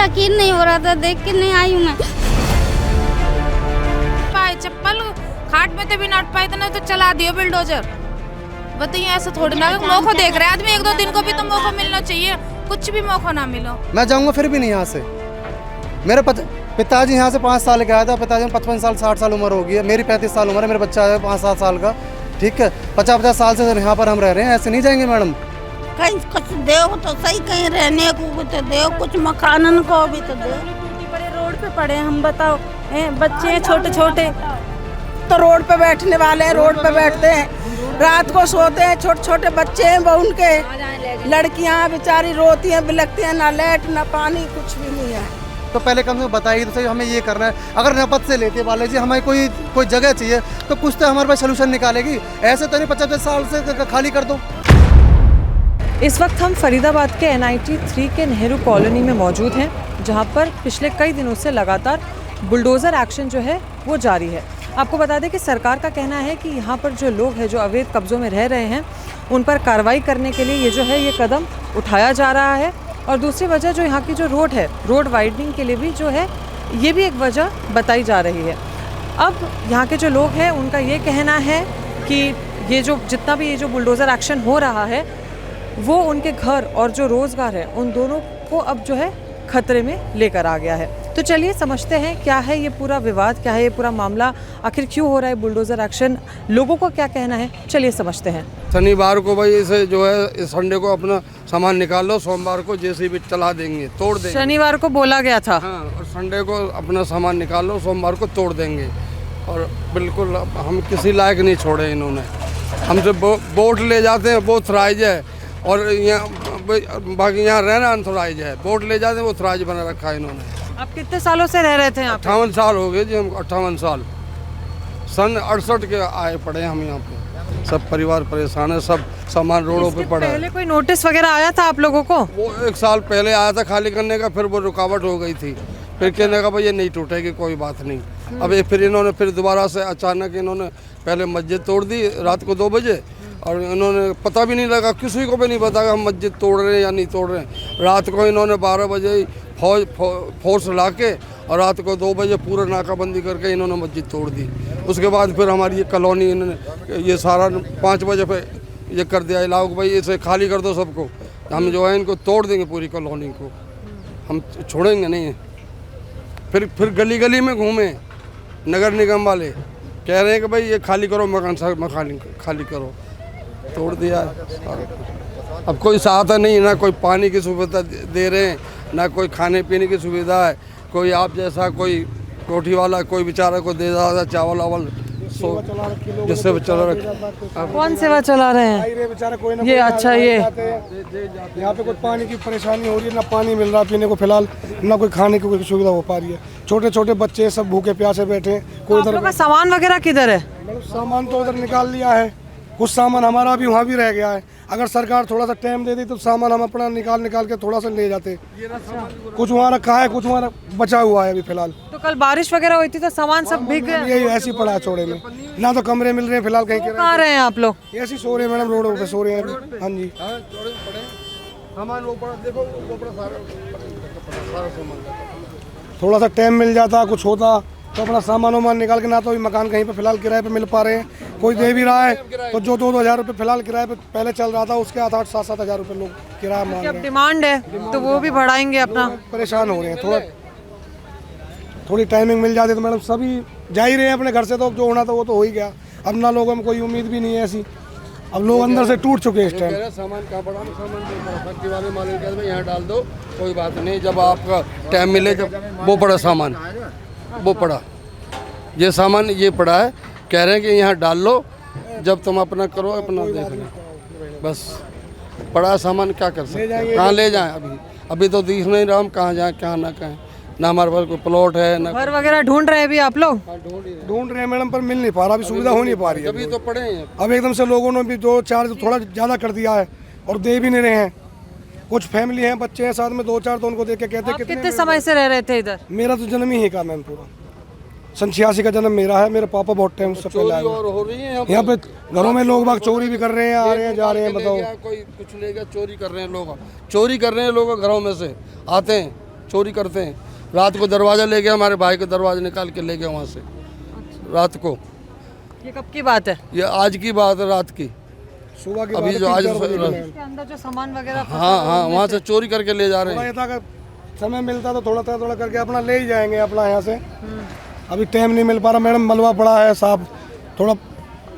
यकीन नहीं हो रहा था, देख के नहीं आई हूँ मैं। पाए चप्पल खाट में तो भी नट पाए इतने तो चला दियो बिल्डोजर। बताइए ऐसा थोड़ी ना, मौका देख रहे हैं आदमी, एक दो दिन को भी तो मौका मिलना चाहिए, कुछ भी मौका ना मिलो। मैं जाऊंगा फिर भी नहीं यहाँ से। मेरे पिताजी यहाँ से 5 साल के आया था, पिताजी में 55 साल 60 साल उम्र हो गई है, मेरी 35 साल उम्र है, मेरा बच्चा है 5-7 साल का, ठीक है। 50-50 साल से यहाँ पर हम रह रहे हैं, ऐसे नहीं जाएंगे मैडम। कहीं कुछ दो तो सही, कहीं रहने को भी तो दो, कुछ मकानन को भी तो दो। बड़े रोड पे पड़े हैं, हम बताओ, बच्चे हैं छोटे छोटे तो रोड पे बैठने वाले हैं, रोड पे बैठते हैं, रात को सोते हैं, छोटे छोटे बच्चे हैं वो उनके, लड़कियां बेचारी रोती हैं बिलखती हैं, ना लाइट ना पानी, कुछ भी नहीं है। तो पहले कम से कम बताइए तो सही हमें ये करना है। अगर नपत से लेते वाले जी हमें कोई जगह चाहिए तो कुछ तो हमारे पास सोल्यूशन निकालेगी, ऐसे तो नहीं 50 साल से खाली कर दो। इस वक्त हम फरीदाबाद के NIT 3 के नेहरू कॉलोनी में मौजूद हैं, जहां पर पिछले कई दिनों से लगातार बुलडोज़र एक्शन जो है वो जारी है। आपको बता दें कि सरकार का कहना है कि यहाँ पर जो लोग हैं जो अवैध कब्ज़ों में रह रहे हैं उन पर कार्रवाई करने के लिए ये जो है ये कदम उठाया जा रहा है। और दूसरी वजह जो यहाँ की जो रोड है, रोड वाइडनिंग के लिए भी जो है ये भी एक वजह बताई जा रही है। अब यहाँ के जो लोग हैं उनका ये कहना है कि ये जो जितना भी ये जो बुलडोज़र एक्शन हो रहा है वो उनके घर और जो रोज़गार है उन दोनों को अब जो है खतरे में लेकर आ गया है। तो चलिए समझते हैं क्या है ये पूरा विवाद, क्या है ये पूरा मामला, आखिर क्यों हो रहा है बुलडोज़र एक्शन, लोगों को क्या कहना है, चलिए समझते हैं। शनिवार को भाई इसे जो है इस संडे को अपना सामान निकाल लो, सोमवार को JCB चला देंगे, तोड़ देंगे। शनिवार को बोला गया था। हाँ, और संडे को अपना सामान निकाल लो, सोमवार को तोड़ देंगे। और बिल्कुल हम किसी लायक नहीं छोड़े इन्होंने, हमसे वोट ले जाते हैं, वो थराइज है, और यहाँ बाकी यहाँ रहना अनथराइज है। वोट ले जाते हैं, वो थराइज बना रखा है इन्होंने। आप कितने सालों से रह रहे थे यहाँ पे? 58 साल हो गए जी, हम 58 साल, सन 68 के आए पड़े हम यहाँ पे। सब परिवार परेशान है, सब सामान रोडों पे पड़ा है। पहले कोई नोटिस वगैरह आया था आप लोगों को? वो 1 साल पहले आया था खाली करने का, फिर वो रुकावट हो गई थी, फिर कहने का भाई ये नहीं टूटेगी, कोई बात नहीं। अब फिर इन्होंने फिर दोबारा से अचानक इन्होंने पहले मस्जिद तोड़ दी रात को 2 बजे, और इन्होंने पता भी नहीं लगा, किसी को भी नहीं पता कि हम मस्जिद तोड़ रहे हैं या नहीं तोड़ रहे हैं। रात को इन्होंने 12 बजे ही फोर्स ला के और रात को 2 बजे पूरा नाकाबंदी करके इन्होंने मस्जिद तोड़ दी। उसके बाद फिर हमारी ये कॉलोनी इन्होंने ये सारा 5 बजे पे ये कर दिया इलाका भाई इसे खाली कर दो सबको, हम जो है इनको तोड़ देंगे पूरी कॉलोनी को, हम छोड़ेंगे नहीं। फिर गली गली में घूमे, नगर निगम वाले कह रहे हैं कि भाई ये खाली करो, मकान खाली करो, तोड़ दिया। अब कोई सहायता नहीं, ना कोई पानी की सुविधा दे रहे हैं, ना कोई खाने पीने की सुविधा है। कोई आप जैसा कोई कोठी वाला कोई बेचारा को दे रहा था चावल वावल, जिससे चला रखा। कौन सेवा चला रहे हैं ये? अच्छा, ये यहाँ पे कोई पानी की परेशानी हो रही है, ना पानी मिल रहा पीने को फिलहाल, ना कोई खाने की कोई सुविधा हो पा रही है। छोटे छोटे बच्चे सब भूखे प्यासे बैठे हैं। कोई आप लोग का सामान वगैरह किधर है? सामान तो उधर निकाल लिया है, कुछ सामान हमारा भी वहाँ भी रह गया है। अगर सरकार थोड़ा सा टाइम दे दी तो सामान हम अपना निकाल के थोड़ा सा ले जाते। कुछ वहाँ रखा है, कुछ वहाँ बचा हुआ है अभी फिलहाल। तो कल बारिश वगैरह हुई थी तो सामान सब भीग गया? यही ऐसी पड़ा है चौड़े में, ना तो कमरे मिल रहे हैं फिलहाल। कहीं कहाँ रहे हैं आप लोग? ऐसे सो रहे हैं मैडम, रोडों पे सो रहे हैं। हाँ जी, सामान वो पड़ा, देखो वो पड़ा सारा सामान। थोड़ा सा टाइम मिल जाता, कुछ होता तो अपना सामान वामान निकाल के, ना तो मकान कहीं पे फिलहाल किराए पे मिल पा रहे हैं, कोई दे भी रहा है तो जो 2-2 हज़ार रुपये फिलहाल किराए पे पहले चल रहा था उसके 8-7 हज़ार रुपये लोग किराया मांग रहे हैं। डिमांड है तो वो भी बढ़ाएंगे अपना, परेशान हो रहे हैं। थोड़ी टाइमिंग मिल जाती तो मैडम सभी जा ही रहे हैं अपने घर से, तो जो होना था वो तो हो ही गया। अब ना लोगों में कोई उम्मीद भी नहीं है ऐसी, अब लोग अंदर से टूट चुके हैं इस टाइम। सामान कहाँ पड़ा, सामान फैक्ट्री वाले मालिक कहते हैं यहाँ डाल दो, कोई बात नहीं, जब आपका टाइम मिले, जब वो पड़ा सामान, वो पड़ा, ये सामान ये पड़ा है, कह रहे हैं कि यहाँ डाल लो, जब तुम अपना करो अपना देख लो, बस पड़ा सामान, क्या कर सकते हैं, कहाँ ले जाएं? अभी तो दिख नहीं रहा हम कहाँ जाएं, कहाँ ना कहें, ना हमारे पास कोई प्लॉट है ना घर वगैरह ढूंढ रहे हैं भी आप लोग? ढूंढ रहे हैं मैडम, पर मिल नहीं पा रहा, अभी सुविधा हो नहीं पा रही है। अभी तो पड़े हैं। अब एकदम से लोगों ने भी 2 चार्ज थोड़ा ज़्यादा कर दिया है और दे भी नहीं रहे हैं। कुछ फैमिली हैं, बच्चे हैं साथ में 2-4, तो उनको देख के कहते हैं कितने समय से रह रहे थे इधर? मेरा तो जन्म ही है का मैम, पूरा 86 का जन्म मेरा है। मेरे पापा बहुत टाइम से पहले आए हैं यहाँ पे। घरों में लोग बाग चोरी भी कर रहे हैं, आ रहे हैं जा रहे हैं। बताओ, कोई कुछ लेगा, चोरी कर रहे हैं लोग, चोरी कर रहे हैं लोग, घरों में से आते हैं चोरी करते हैं। रात को दरवाज़ा ले गया, हमारे भाई का दरवाज़ा निकाल के ले गया वहाँ से रात को। ये कब की बात है? ये आज की बात है, रात की। सुबह की अभी बात जो है, आज 3-4 बजे की है। इसके अंदर जो सामान वगैरह फंसा हाँ हुआ हाँ, है, वहाँ से चोरी करके ले जा रहे थोड़ा हैं। ये था कि समय मिलता तो थोड़ा करके अपना ले ही जाएंगे अपना यहाँ से। अभी टाइम नहीं मिल पा रहा मैडम, मलबा पड़ा है साफ, थोड़ा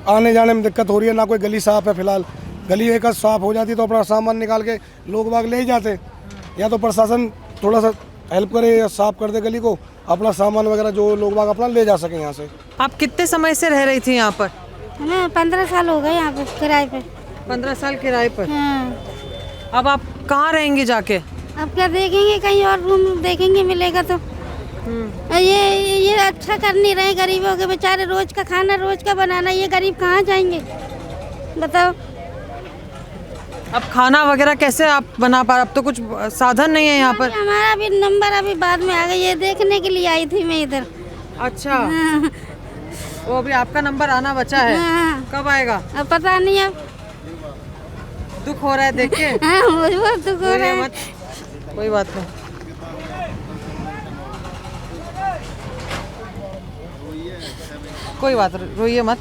आने जाने में दिक्कत हो रही है, ना कोई गली साफ है फिलहाल। गली एक साफ हो जाती तो अपना सामान निकाल के लोग बाग ले ही जाते, या तो प्रशासन थोड़ा सा हेल्प करे या साफ कर दे गली को, अपना सामान वगैरह जो लोग बाग अपना ले जा सके यहाँ से। आप कितने समय से रह रही थी यहाँ पर? हमें 15 साल हो गए यहाँ पे किराए पे। 15 साल किराए पर। हाँ। अब आप कहाँ रहेंगी जाके? अब क्या देखेंगे, कहीं और रूम देखेंगे मिलेगा तो। ये अच्छा कर नहीं रहे गरीबों के, बेचारे रोज का खाना रोज का बनाना, ये गरीब कहाँ जाएंगे बताओ। अब खाना वगैरह कैसे आप बना पा रहे? अब तो कुछ साधन नहीं है यहाँ पर। हमारा भी नंबर अभी बाद में आ गई, ये देखने के लिए आई थी मैं इधर। अच्छा, हाँ, वो अभी आपका नंबर आना बचा है, हाँ। कब आएगा? अब पता नहीं, अब दुख हो रहा है देख के? हाँ, मुझे बहुत दुख हो रहा रोइए है। मत, कोई बात नहीं। कोई बात, रोइए मत।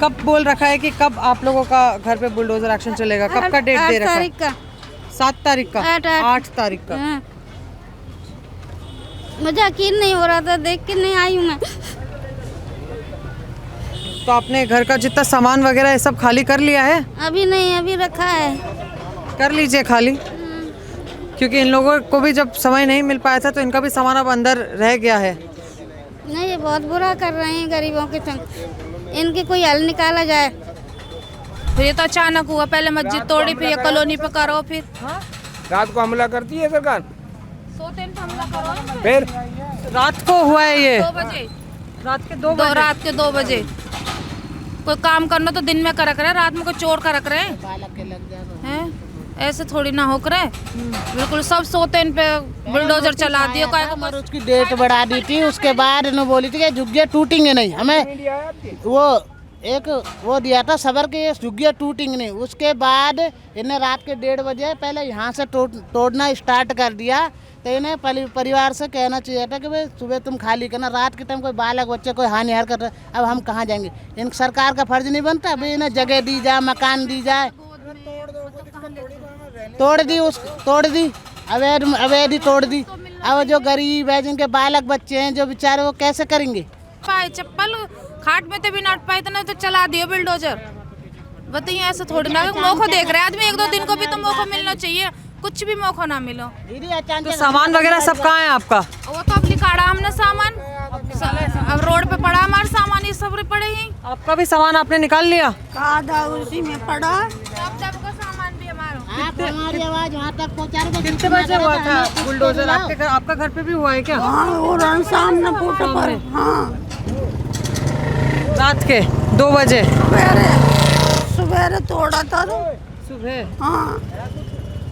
कब बोल रखा है कि कब आप लोगों का घर पे बुलडोजर एक्शन चलेगा? कब का डेट दे रखा है? 8 तारीख का। 7 तारीख का? 8 तारीख का। हाँ। मुझे यकीन नहीं हो रहा था, देख के नहीं आई हूँ मैं। तो आपने घर का जितना सामान वगैरह ये सब खाली कर लिया है? अभी नहीं, अभी रखा है। कर लीजिए खाली, क्योंकि इन लोगों को भी जब समय नहीं मिल पाया था तो इनका भी सामान अब अंदर रह गया है। नहीं, ये बहुत बुरा कर रहे हैं गरीबों के संग, इनके कोई हल निकाला जाए। फिर ये तो अचानक हुआ, पहले मस्जिद तोड़ी, फिर ये कॉलोनी पे करो, फिर रात को हमला करती है सरकार, सोते हैं तो हमला करो। फिर रात को हुआ है ये, 2 बजे, रात के 2 बजे। रात के 2 बजे। कोई काम करना तो दिन में कर रख रहे हैं, रात में कोई चोर कर रख रहे हैं। ऐसे थोड़ी ना हो करे, बिल्कुल सब सोते इन पे बुलडोजर चला दिए। और उसकी डेट बढ़ा दी थी, उसके बाद इन्होंने बोली थी कि झुग्गियाँ टूटेंगे नहीं। हमें वो दिया था सबर के ये झुग्गियाँ टूटेंगे नहीं। उसके बाद इन्हें रात के 1:30 बजे पहले यहाँ से तोड़ना स्टार्ट कर दिया। तो इन्हें परिवार से कहना चाहिए था कि भाई सुबह तुम खाली करना, रात के टाइम कोई बालक बच्चे कोई हानि हार कर रहा है, अब हम कहाँ जाएंगे? इन सरकार का फर्ज नहीं बनता भाई इन्हें जगह दी जाए, मकान दी जाए। तोड़ दी अवैध ही तोड़ दी। अब जो गरीब है, जिनके बालक बच्चे हैं, जो बेचारे वो कैसे करेंगे? पाए चप्पल खाट में तो भी नट पाए तो नहीं तो चला दियो बिल्डोजर। बताइए, ऐसे थोड़ी ना, मौका देख रहे हैं आदमी, 1-2 दिन को भी तो मौका मिलना चाहिए, कुछ भी मौका ना मिलो। तो सामान वगैरह सब कहाँ है आपका? वो तो अब निकाला हमने सामान, अब रोड पे पड़ा हमारा सामान, ये सब पड़े ही। आपका भी सामान आपने निकाल लिया? आधा उसी में पड़ा। सबका सामान भी हमारा। आप हमारी आवाज वहाँ तक पहुँचा रहे थे। कितने बजे हुआ था बुलडोजर? आपका घर पे भी हुआ है क्या? हाँ, वो सामने फूटा पर। हाँ, रात के 2 बजे सवेरे तोड़ा था। सुबह? हाँ,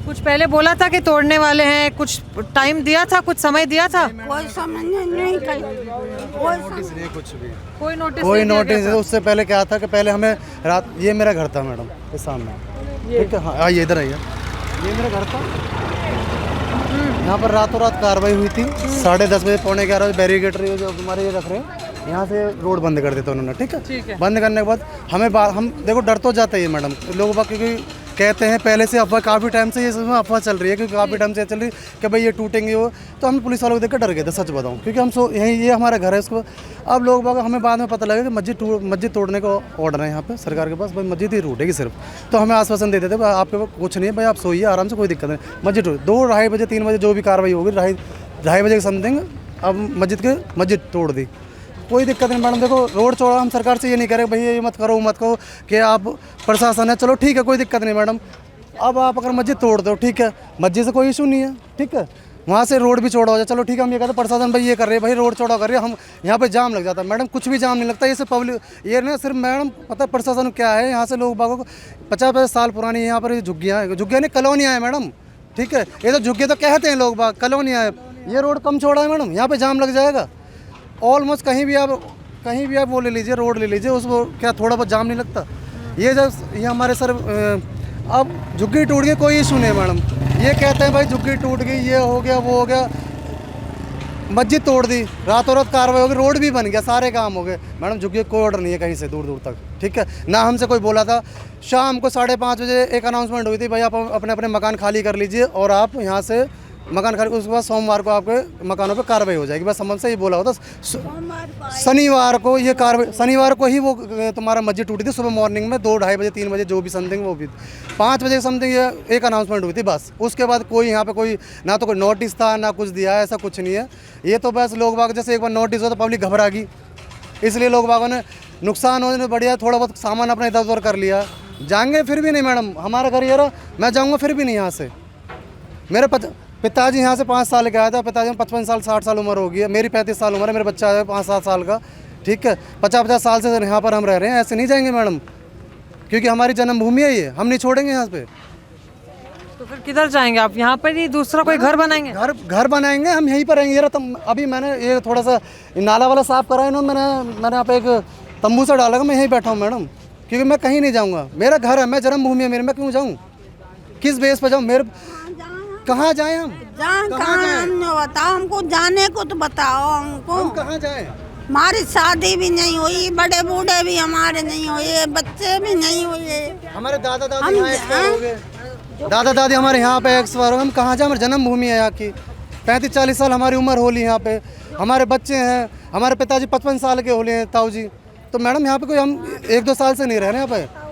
कुछ पहले बोला था कि तोड़ने वाले हैं, कुछ टाइम दिया था, कुछ समय दिया था? कोई समझ नहीं कही, कोई नोटिस। उससे पहले क्या था कि पहले हमें रात, ये मेरा घर था मैडम, इस सामने, ठीक है? हाँ, आइए इधर आइए, ये मेरा घर था। यहाँ पर रातों रात कार्रवाई हुई थी। 10:30 बजे, 11:15 बजे बैरिकेड जो हमारे ये रख रहे हैं, यहाँ से रोड बंद कर देते उन्होंने, ठीक है? बंद करने के बाद हम देखो डर तो जाते हैं मैडम लोगों, क्योंकि कहते हैं पहले से अफवाह, काफ़ी टाइम से ये अफवाह चल रही है, क्योंकि काफ़ी टाइम से चल रही है कि भाई ये टूटेंगे वो। तो हम पुलिस वालों को देख कर डर गए थे, सच बताऊं, क्योंकि हम यहीं, ये हमारा घर है इसको। अब लोग बाग हमें बाद में पता लगा कि मस्जिद तोड़ने का ऑर्डर है यहाँ पे सरकार के पास, भाई मस्जिद ही टूटेगी सिर्फ। तो हमें आश्वासन देते थे आपके पास कुछ नहीं है भाई, आप सोइए आराम से, कोई दिक्कत नहीं, मस्जिद 2-2:30 बजे 3 बजे जो भी कार्रवाई होगी, 2:30 बजे के समथिंग अब मस्जिद तोड़ दी। कोई दिक्कत नहीं मैडम, देखो रोड चौड़ा, हम सरकार से ये नहीं करें भाई ये मत करो कि आप प्रशासन है, चलो ठीक है कोई दिक्कत नहीं मैडम। अब आप अगर मस्जिद तोड़ दो, ठीक है, मस्जिद से कोई इशू नहीं है, ठीक है, वहाँ से रोड भी चौड़ा हो जाए, चलो ठीक है, हम ये कहते हैं प्रशासन भाई ये कर रहे हैं, भाई रोड चौड़ा कर रहे हैं, हम यहाँ पे जाम लग जाता है। मैडम कुछ भी जाम नहीं लगता, ये सिर्फ पब्लिक, ये ना सिर्फ मैडम पता है प्रशासन क्या है, यहाँ से लोग बागों को 50-50 साल पुरानी यहाँ पर झुग्गियाँ नहीं कॉलोनियाँ हैं मैडम, ठीक है? ये तो झुग्गियाँ तो कहते हैं लोग बाग, कॉलोनियाँ है। ये रोड कम चौड़ा है मैडम, यहाँ पर जाम लग जाएगा ऑलमोस्ट। कहीं भी आप वो ले लीजिए, रोड ले लीजिए, उसको क्या थोड़ा बहुत जाम नहीं लगता? ये हमारे सर अब झुग्गी टूट गई, कोई इशू नहीं है मैडम, ये कहते हैं भाई झुग्गी टूट गई, ये हो गया, वो हो गया, मस्जिद तोड़ दी, रातों रात कार्रवाई हो गई, रोड भी बन गया, सारे काम हो गए। मैडम झुग्गी कोई ऑर्डर नहीं है कहीं से दूर दूर तक, ठीक है ना। हमसे कोई बोला था शाम को 5:30 बजे एक अनाउंसमेंट हुई थी, भाई आप अपने अपने मकान खाली कर लीजिए और आप यहाँ से मकान खाली, उसके बाद सोमवार को आपके मकानों पे कार्रवाई हो जाएगी, बस हमसे ही बोला होता। शनिवार को ये कार्रवाई, शनिवार को ही वो तुम्हारा मस्जिद टूटी थी सुबह मॉर्निंग में 2, 2:30 बजे, 3 बजे जो भी समथिंग, वो भी 5 बजे समथिंग ये एक अनाउंसमेंट हुई थी बस। उसके बाद कोई यहाँ पे कोई ना तो कोई नोटिस था ना कुछ दिया है, ऐसा कुछ नहीं है। ये तो बस लोग बाग जैसे एक बार नोटिस हो तो पब्लिक घबरा गई, इसलिए लोग बागों ने नुकसान होने बढ़िया थोड़ा बहुत सामान अपना इधर उधर कर लिया। जाएंगे फिर भी नहीं मैडम, हमारा घर ये रहा, मैं जाऊँगा फिर भी नहीं यहाँ से। मेरे पिताजी यहाँ से 5 साल के आया था, पिताजी में 55 साल 60 साल उम्र हो गई है, मेरी 35 साल उम्र है, मेरा बच्चा है 5-7 साल का, ठीक है। 50-50 साल से यहाँ पर हम रह रहे हैं, ऐसे नहीं जाएंगे मैडम, क्योंकि हमारी जन्मभूमि है ये, हम नहीं छोड़ेंगे यहाँ पे। तो फिर किधर जाएंगे आप? यहाँ पर ही दूसरा कोई घर बनाएंगे? घर बनाएंगे, हम यहीं पर रहेंगे। अभी मैंने ये थोड़ा सा नाला वाला साफ करा है इन्होंने, मैंने यहाँ पे एक तंबू सा डाला, मैं यहीं बैठा हूँ मैडम, क्योंकि मैं कहीं नहीं जाऊँगा, मेरा घर है, मैं जन्मभूमि है मेरी, मैं क्यों जाऊँ, किस बेस पर जाऊँ? मेरे कहाँ जाएं हम? कहाँ हम बताओ, हमको जाने को तो बताओ हमको। हम कहाँ जाएं? हमारी शादी भी नहीं हुई, बड़े बूढ़े भी हमारे नहीं हुए, बच्चे भी नहीं हुए। हमारे दादा दादी यहाँ एक्सपायर हो गए, दादा दादी हमारे यहाँ पे एक्सपायर हो गए, हम कहाँ जाएं? हमारी जन्मभूमि है यहाँ की, 35-40 साल हमारी उम्र होली यहाँ पे, हमारे बच्चे हैं, हमारे पिताजी 55 साल के होले हैं ताऊ जी। तो मैडम यहाँ पे कोई हम 1-2 साल से नहीं रह रहे हैं यहाँ पे।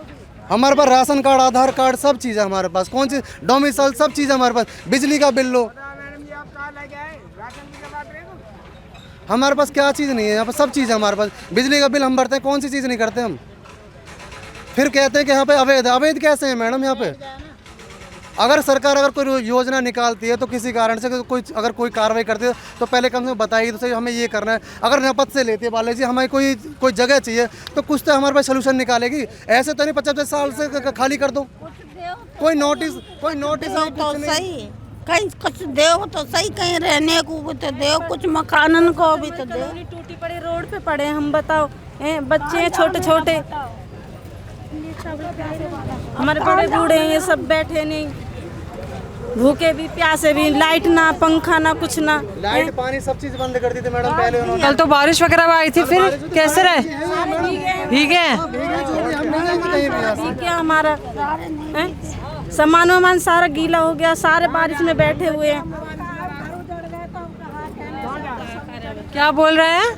हमारे पास राशन कार्ड, आधार कार्ड, सब चीज़ है हमारे पास, कौन सी डोमिसाइल, सब चीज़ है हमारे पास, बिजली का बिल लो, हमारे पास क्या चीज़ नहीं है यहाँ पर, सब चीज़ है हमारे पास। बिजली का बिल हम भरते हैं, कौन सी चीज़ नहीं करते हम? फिर कहते हैं कि यहाँ पे अवैध, अवैध कैसे है मैडम यहाँ पे? अगर सरकार अगर कोई योजना निकालती है तो किसी कारण से अगर कोई कार्रवाई करती है तो पहले कम से कम बताइए तो सही, हमें ये करना है। अगर नपत से लेती है बालाजी, हमें कोई जगह चाहिए तो कुछ तो हमारे पास सोल्यूशन निकालेगी, ऐसे तो नहीं 50 साल से खाली कर दो। कोई नोटिस तो सही, कहीं कुछ दो तो सही, कहीं रहने को भी तो दो, कुछ मकानन को भी तो दो। टूटी पड़ी रोड पे पड़े हम, बताओ बच्चे हैं छोटे छोटे, हमारे बड़े बूढ़े हैं, ये सब बैठे नहीं, भूखे भी प्यासे भी, लाइट ना, पंखा ना, कुछ ना, लाइट पानी सब चीज बंद कर दी थी मैडम पहले उन्होंने। कल तो बारिश वगैरह आई थी, फिर कैसे रहे? ठीक है, ठीक है। हमारा सामान वामान सारा गीला हो गया, सारे बारिश में बैठे हुए हैं। क्या बोल रहे हैं?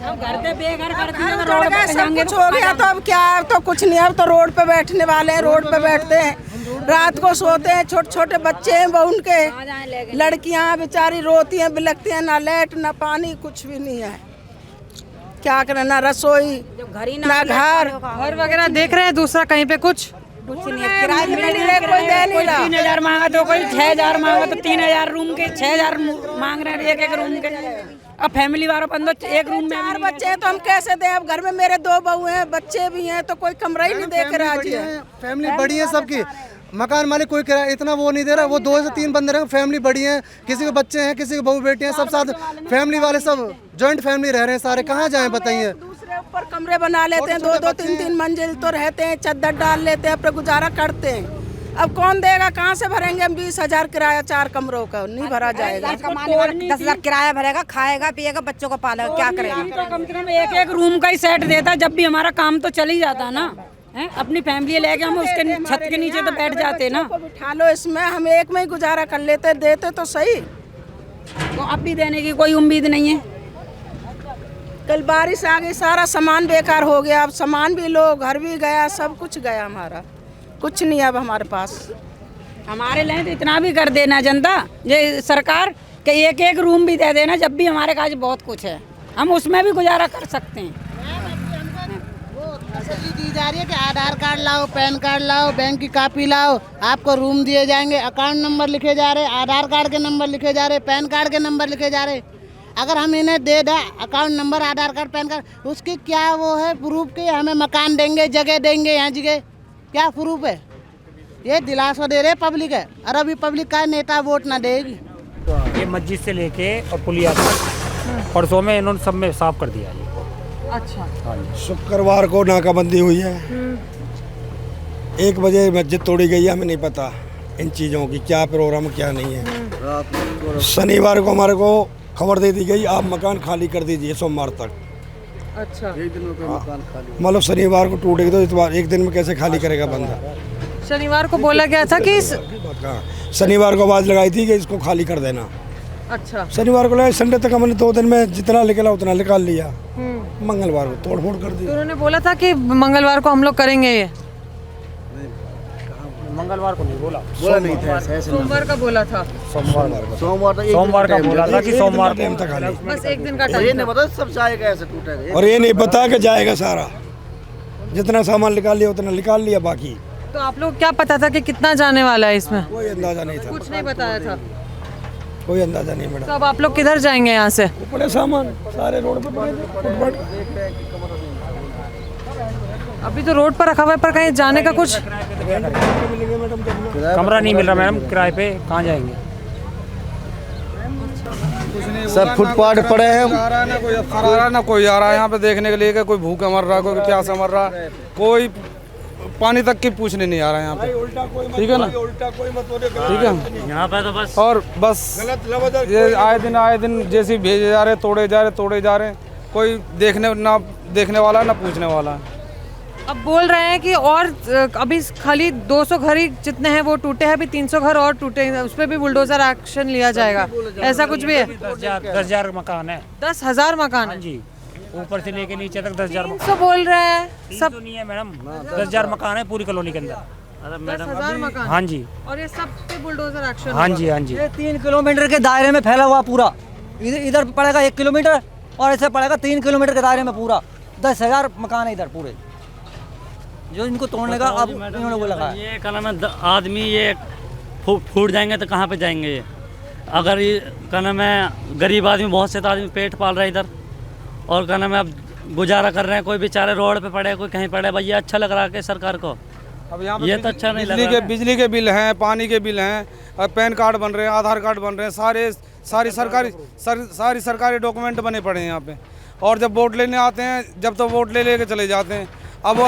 घर पे बेघर करते हैं, रोड पे जाएंगे, कुछ हो गया तो अब क्या, अब तो कुछ नहीं, अब तो रोड पे बैठने वाले हैं, रोड पे बैठते हैं, रात को सोते हैं, छोटे छोटे बच्चे हैं उनके, लड़कियां बेचारी रोती हैं, बिलखती हैं, ना लाइट ना पानी, कुछ भी नहीं है, क्या करें, ना रसोई ना घर वगैरह देख रहे हैं, दूसरा कहीं पे कुछ नहीं है, किराए में नहीं रहे, कोई दे नहीं रहा। 3000 मांगा तो कोई 6000 मांगा तो 3000 रूम के 6000 मांग रहे हैं एक रूम के। अब फैमिली वालों बंदो एक रूम में 4 बच्चे हैं तो हम कैसे दें? अब घर में मेरे 2 बहू हैं, बच्चे भी हैं, तो कोई कमरा ही नहीं दे के राजी है। फैमिली बड़ी है सबकी, मकान मालिक कोई किराया इतना वो नहीं दे रहा, वो 2 से 3 बंदे रहे, फैमिली बड़ी है, किसी के बच्चे हैं, किसी के बहू बेटे हैं, सब साथ फैमिली वाले, सब जॉइंट फैमिली रह रहे हैं सारे, कहाँ जाएं बताइए? दूसरे ऊपर कमरे बना लेते हैं, 2-2 3-3 मंजिल तो रहते हैं, चद्दर डाल लेते हैं, अपना गुजारा करते हैं। अब कौन देगा, कहाँ से भरेंगे हम? 20,000 किराया 4 कमरों का, नहीं भरा जाएगा। 10,000 किराया भरेगा, खाएगा पिएगा, बच्चों को पालेगा, क्या करेगा? तो कम से कम एक रूम का ही सेट देता, जब भी हमारा काम तो चल ही जाता ना। अपनी फैमिली लेके हम उसके छत के नीचे तो बैठ जाते ना। बिठा लो इसमें, हम एक में ही गुजारा कर लेते, देते तो सही। तो अब भी देने की कोई उम्मीद नहीं है। कल बारिश आ गई, सारा सामान बेकार हो गया, अब सामान भी लो, घर भी गया, सब कुछ गया हमारा, कुछ नहीं अब हमारे पास। हमारे लिए तो इतना भी कर देना जनता, ये सरकार के एक रूम भी दे देना, जब भी हमारे पास बहुत कुछ है, हम उसमें भी गुजारा कर सकते हैं। दी जा रही है कि आधार कार्ड लाओ, पैन कार्ड लाओ, बैंक की कॉपी लाओ, आपको रूम दिए जाएंगे, अकाउंट नंबर लिखे जा रहे, आधार कार्ड के नंबर लिखे जा रहे, पैन कार्ड के नंबर लिखे जा रहे। अगर हम इन्हें दे दें अकाउंट नंबर, आधार कार्ड, पैन कार्ड, उसकी क्या वो है प्रूफ के हमें मकान देंगे, जगह देंगे, यहाँ जगह क्या प्रूफ है? ये दिलासा दे रहे पब्लिक है, और अभी पब्लिक का नेता वोट ना देगी। ये मस्जिद से लेके और पुलिया तक परसों में इन्होंने सब में साफ कर दिया। अच्छा, शुक्रवार को नाकाबंदी हुई है, 1 बजे मस्जिद तोड़ी गई है, हमें नहीं पता, इन चीज़ों की, क्या प्रोग्राम क्या नहीं है। शनिवार को हमारे को खबर दे दी गई, आप मकान खाली कर दीजिए सोमवार तक। अच्छा, एक दिन में मकान खाली, मतलब शनिवार को टूटेगी तो इतवार एक दिन में कैसे खाली करेगा बंदा। शनिवार को बोला गया था कि शनिवार को आवाज़ लगाई थी कि इसको खाली कर देना। अच्छा, शनिवार को लगाई, संडे तक हमने 2 दिन में जितना निकला उतना निकाल लिया। मंगलवार को तोड़ फोड़ कर दी। तो उन्होंने बोला था कि मंगलवार को हम लोग करेंगे ये, मंगलवार को नहीं बोला, बोला नहीं था ऐसे। सोमवार का बोला था। सोमवार का बोला था कि सोमवार टाइम तक खाली, बस एक दिन का टाइम। ये नहीं पता सब जाएगा ऐसे टूटेगा, और ये नहीं पता कि जाएगा सारा, जितना सामान निकाल लिया उतना निकाल लिया, बाकी तो आप लोग क्या पता था कि कितना जाने वाला है इसमें? कोई अंदाजा नहीं था, कुछ नहीं बताया था। कोई अंदाजा नहीं मैडम। तो अब आप लोग किधर जाएंगे यहाँ से? बड़े सामान सारे रोड पे पड़े थे, फुटपाथ। अभी तो रोड पर रखा हुआ है, पर कहीं जाने का कुछ मिलेंगे मैडम, कमरा नहीं मिल रहा मैडम, किराए पे कहाँ जाएंगे? सब फुटपाथ पड़े हैं। आ रहा है ना कोई अफसर आ रहा है ना कोई आ रहा है यहाँ पे देखने के लिए कि कोई भूखा मर रहा है, कोई प्यासा मर रहा है, कोई पानी तक की पूछने नहीं आ रहा है यहाँ पे। ठीक है ना, ठीक है यहाँ पे तो बस और बस ये आए दिन जैसे भेजे जा रहे, तोड़े जा रहे, कोई देखने वाला ना पूछने वाला। अब बोल रहे हैं कि और अभी खाली 200 घर ही जितने हैं वो टूटे हैं, अभी 300 घर और टूटे हैं, उस पर भी बुलडोजर एक्शन लिया जाएगा, ऐसा कुछ भी है? 10,000 मकान है। 10,000 मकान है जी, ऊपर से लेके नीचे तक 10,000 मकान। 300 बोल रहे हैं सब? तो नहीं है मैडम, 10,000 मकान है पूरी कॉलोनी के अंदर। 10,000 मकान? हाँ जी, और ये सब पे बुलडोजर एक्शन? हाँ जी, हाँ जी। 3 किलोमीटर के दायरे में फैला हुआ पूरा, इधर पड़ेगा 1 किलोमीटर और ऐसे पड़ेगा 3 किलोमीटर के दायरे में पूरा 10,000 मकान है इधर पूरे, जो इनको तोड़ने का अब इन्होंने वो लगा। ये क्या नाम है, आदमी ये फूट जाएंगे तो कहाँ पे जाएंगे ये? अगर ये क्या नाम है, गरीब आदमी, बहुत से आदमी पेट पाल रहा है इधर, और क्या नाम है अब गुजारा कर रहे हैं, कोई बेचारे रोड पे पड़े, कोई कहीं पड़े। भैया अच्छा लग रहा है कि सरकार को? अब यहाँ ये तो अच्छा नहीं लग रहा है। बिजली के बिल हैं, पानी के बिल हैं, और पैन कार्ड बन रहे हैं, आधार कार्ड बन रहे हैं, सारी सरकारी डॉक्यूमेंट बने पड़े हैं यहाँ पे। और जब वोट लेने आते हैं, जब तो वोट ले चले जाते हैं। अब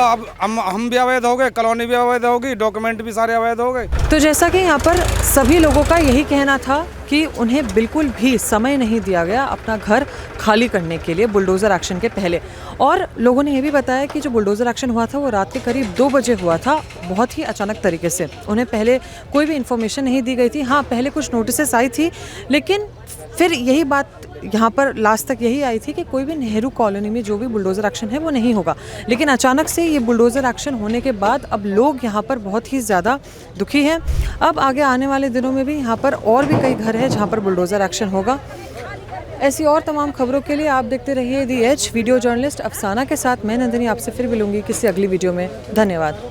हम भी अवैध हो गए, कॉलोनी भी अवैध होगी, डॉक्यूमेंट भी सारे अवैध हो गए। तो जैसा कि यहाँ पर सभी लोगों का यही कहना था कि उन्हें बिल्कुल भी समय नहीं दिया गया अपना घर खाली करने के लिए बुलडोज़र एक्शन के पहले। और लोगों ने ये भी बताया कि जो बुलडोज़र एक्शन हुआ था वो रात के करीब 2 बजे हुआ था, बहुत ही अचानक तरीके से। उन्हें पहले कोई भी इन्फॉर्मेशन नहीं दी गई थी। हाँ, पहले कुछ नोटिस आई थी, लेकिन फिर यही बात यहाँ पर लास्ट तक यही आई थी कि कोई भी नेहरू कॉलोनी में जो भी बुलडोज़र एक्शन है वो नहीं होगा। लेकिन अचानक से ये बुलडोज़र एक्शन होने के बाद अब लोग यहाँ पर बहुत ही ज़्यादा दुखी हैं। अब आगे आने वाले दिनों में भी यहाँ पर और भी कई घर हैं जहाँ पर बुलडोज़र एक्शन होगा। ऐसी और तमाम खबरों के लिए आप देखते रहिए दी एज। वीडियो जर्नलिस्ट अफसाना के साथ मैं नंदिनी आपसे फिर मिलूंगी किसी अगली वीडियो में। धन्यवाद।